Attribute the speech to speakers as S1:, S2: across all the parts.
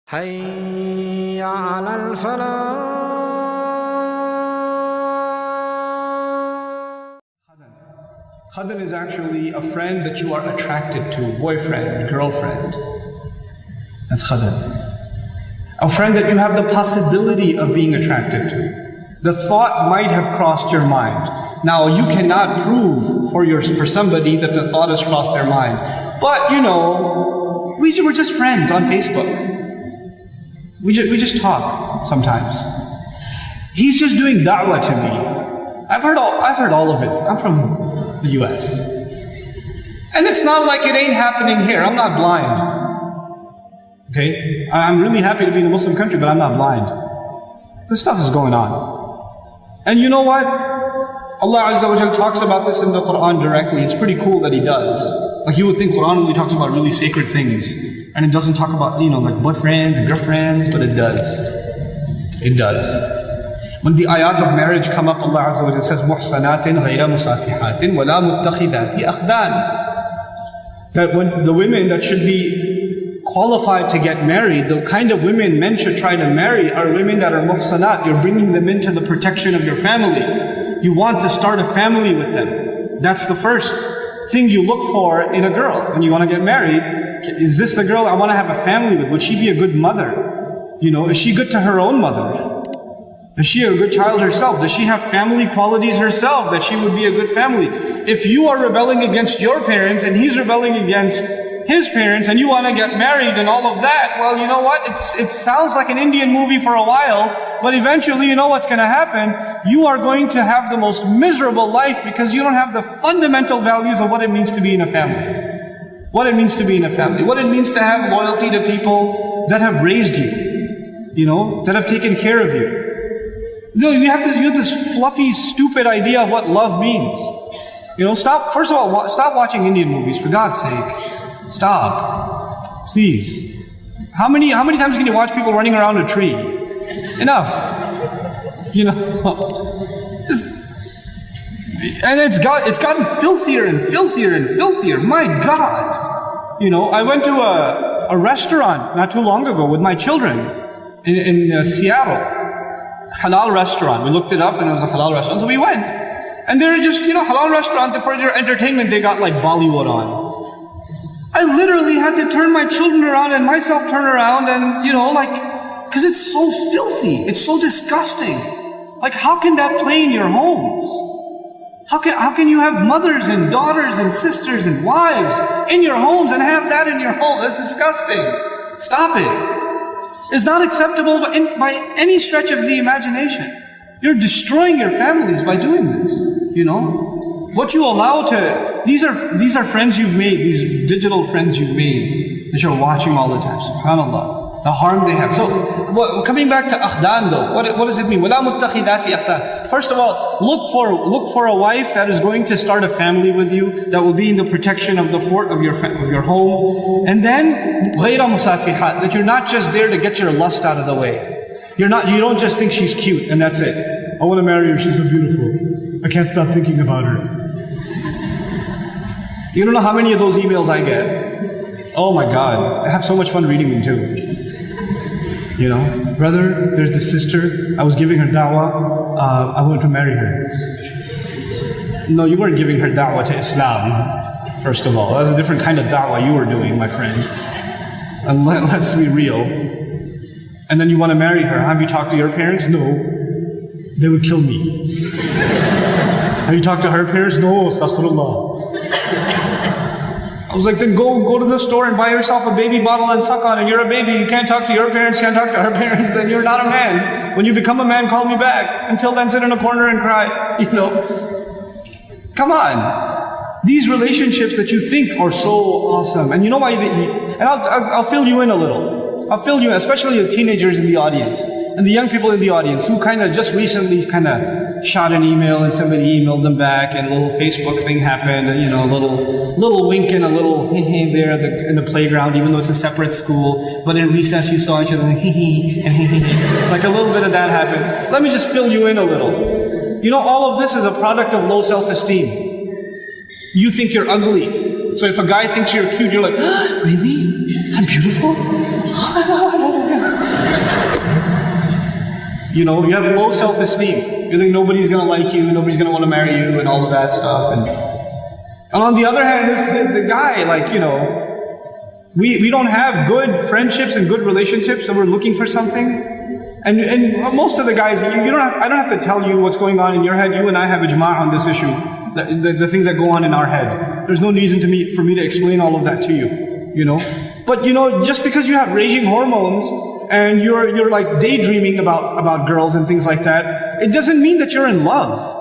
S1: حي على الفلاح.
S2: Khadan is actually a friend that you are attracted to, boyfriend, girlfriend. That's khadan. A friend that you have the possibility of being attracted to. The thought might have crossed your mind. Now you cannot prove for somebody that the thought has crossed their mind. But you know, we're just friends on Facebook. We just talk sometimes. He's just doing da'wah to me. I've heard all of it. I'm from the US. And it's not like it ain't happening here. I'm not blind. Okay? I'm really happy to be in a Muslim country, but I'm not blind. This stuff is going on. And you know what? Allah Azza wa Jal talks about this in the Quran directly. It's pretty cool that He does. Like you would think Quran really talks about really sacred things. And it doesn't talk about, like boyfriends and girlfriends, but it does. It does. When the ayat of marriage come up, Allah Azza wa Jal says, مُحْصَنَاتٍ غَيْرَ مُصَافِحَاتٍ وَلَا مُتَّخِذَاتِ أَخْدَانٍ. That when the women that should be qualified to get married, the kind of women men should try to marry are women that are muhsanat. You're bringing them into the protection of your family. You want to start a family with them. That's the first thing you look for in a girl when you want to get married. Is this the girl I want to have a family with? Would she be a good mother? Is she good to her own mother? Is she a good child herself? Does she have family qualities herself that she would be a good family? If you are rebelling against your parents and he's rebelling against his parents and you want to get married and all of that, well, you know what? It sounds like an Indian movie for a while, but eventually you know what's going to happen. You are going to have the most miserable life because you don't have the fundamental values of what it means to be in a family. What it means to be in a family. What it means to have loyalty to people that have raised you, that have taken care of you. You have this fluffy, stupid idea of what love means. First of all, stop watching Indian movies, for God's sake. Stop. Please. How many times can you watch people running around a tree? Enough. And it's gotten filthier and filthier and filthier. My God. I went to a restaurant not too long ago with my children in Seattle. Halal restaurant. We looked it up and it was a halal restaurant. So we went. And they were just, halal restaurant, for their entertainment, they got like Bollywood on. I literally had to turn my children around and myself turn around and, because it's so filthy. It's so disgusting. Like, how can that play in your homes? How can you have mothers and daughters and sisters and wives in your homes and have that in your home? That's disgusting. Stop it. It's not acceptable by any stretch of the imagination. You're destroying your families by doing this. What you allow to, these are friends you've made, these digital friends you've made that you're watching all the time. SubhanAllah. The harm they have. So, coming back to akhdan though, what does it mean? وَلَا مُتَّخِذَاتِ أَخْدَانٍ. First of all, look for a wife that is going to start a family with you, that will be in the protection of the fort of your home. And then, غَيْرَ مُصَافِحَاتٍ, that you're not just there to get your lust out of the way. You don't just think she's cute and that's it. I want to marry her, she's so beautiful. I can't stop thinking about her. You don't know how many of those emails I get. Oh my God, I have so much fun reading them too. Brother, there's this sister, I was giving her da'wah, I wanted to marry her. No, you weren't giving her da'wah to Islam, first of all. That was a different kind of da'wah you were doing, my friend. And let's be real. And then you want to marry her. Have you talked to your parents? No. They would kill me. Have you talked to her parents? No, astaghfirullah. I was like, then go to the store and buy yourself a baby bottle and suck on it. You're a baby, you can't talk to your parents, can't talk to her parents, then you're not a man. When you become a man, call me back. Until then, sit in a corner and cry. Come on. These relationships that you think are so awesome. And you know why and I'll fill you in a little. I'll fill you in, especially the teenagers in the audience. And the young people in the audience who kind of just recently shot an email and somebody emailed them back and a little Facebook thing happened and a little wink and a little hee there in the playground, even though it's a separate school. But in recess you saw each other like hee like a little bit of that happened. Let me just fill you in a little. All of this is a product of low self-esteem. You think you're ugly. So if a guy thinks you're cute, you're like, really? I'm beautiful? You know, you have low self-esteem. You think nobody's going to like you, nobody's going to want to marry you, and all of that stuff. And on the other hand, the guy, like, you know, we don't have good friendships and good relationships, so we're looking for something. And most of the guys, I don't have to tell you what's going on in your head. You and I have ijma' on this issue. The things that go on in our head. There's no reason for me to explain all of that to you, you know. But you know, just because you have raging hormones and you're like daydreaming about girls and things like that, it doesn't mean that you're in love.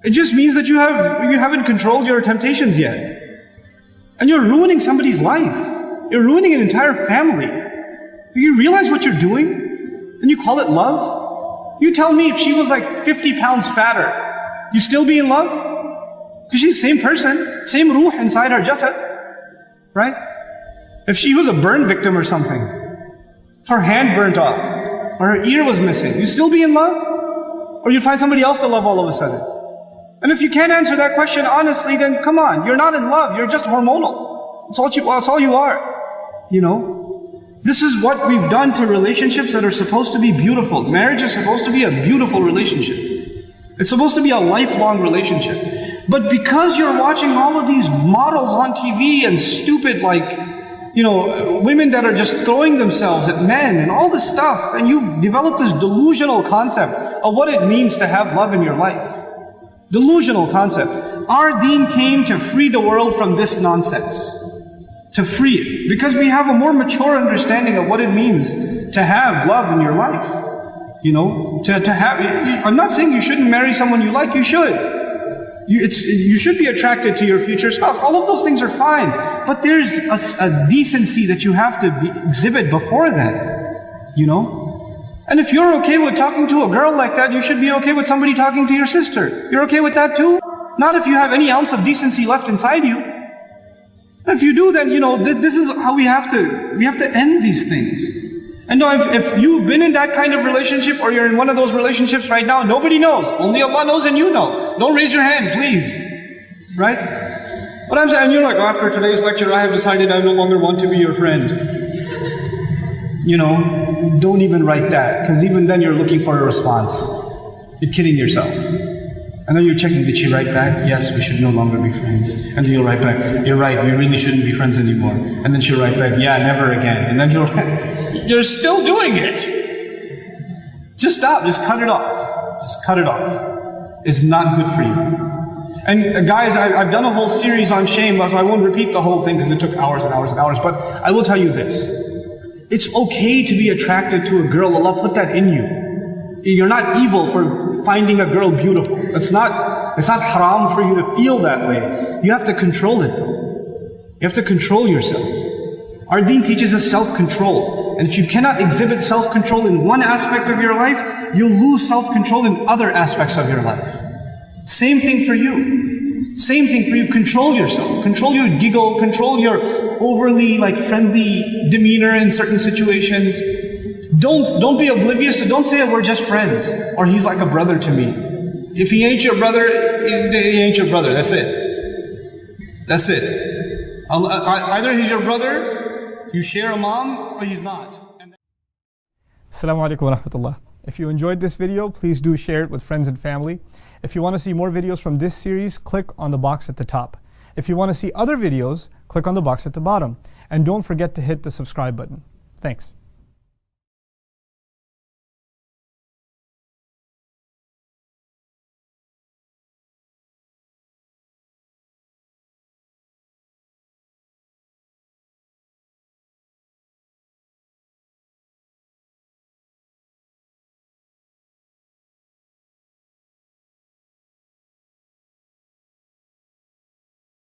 S2: It just means that you haven't controlled your temptations yet. And you're ruining somebody's life. You're ruining an entire family. Do you realize what you're doing? And you call it love? You tell me if she was like 50 pounds fatter, you still be in love? Because she's the same person, same ruh inside her jasad, right? If she was a burn victim or something, if her hand burnt off, or her ear was missing, you still be in love? Or you find somebody else to love all of a sudden? And if you can't answer that question honestly, then come on, you're not in love, you're just hormonal. That's all you are, you know? This is what we've done to relationships that are supposed to be beautiful. Marriage is supposed to be a beautiful relationship. It's supposed to be a lifelong relationship. But because you're watching all of these models on TV and stupid, like, you know, women that are just throwing themselves at men and all this stuff, and you've developed this delusional concept of what it means to have love in your life. Delusional concept. Our deen came to free the world from this nonsense. To free it. Because we have a more mature understanding of what it means to have love in your life. You know, to have, I'm not saying you shouldn't marry someone you like, you should. You should be attracted to your future spouse. All of those things are fine. But there's a decency that you have to exhibit before that. You know? And if you're okay with talking to a girl like that, you should be okay with somebody talking to your sister. You're okay with that too? Not if you have any ounce of decency left inside you. If you do, then, you know, this is how we have to end these things. And no, if you've been in that kind of relationship, or you're in one of those relationships right now, nobody knows. Only Allah knows and you know. Don't raise your hand, please. Right? But I'm saying, you're like, oh, after today's lecture, I have decided I no longer want to be your friend. You know, don't even write that, because even then you're looking for a response. You're kidding yourself. And then you're checking, did she write back? Yes, we should no longer be friends. And then you'll write back, you're right, we really shouldn't be friends anymore. And then she'll write back, yeah, never again. And then you're still doing it. Just stop, just cut it off. Just cut it off. It's not good for you. And guys, I've done a whole series on shame, so I won't repeat the whole thing because it took hours and hours and hours, but I will tell you this. It's okay to be attracted to a girl. Allah put that in you. You're not evil for finding a girl beautiful. It's not haram for you to feel that way. You have to control it though. You have to control yourself. Our deen teaches us self-control. And if you cannot exhibit self-control in one aspect of your life, you'll lose self-control in other aspects of your life. Same thing for you. Same thing for you. Control yourself. Control your giggle. Control your overly friendly demeanor in certain situations. Don't be oblivious to, don't say we're just friends, or he's like a brother to me. If he ain't your brother, he ain't your brother. That's it. That's it. Either he's your brother, you share a mom, or he's not.
S3: Assalamu alaikum wa rahmatullah. If you enjoyed this video, please do share it with friends and family. If you want to see more videos from this series, click on the box at the top. If you want to see other videos, click on the box at the bottom. And don't forget to hit the subscribe button. Thanks.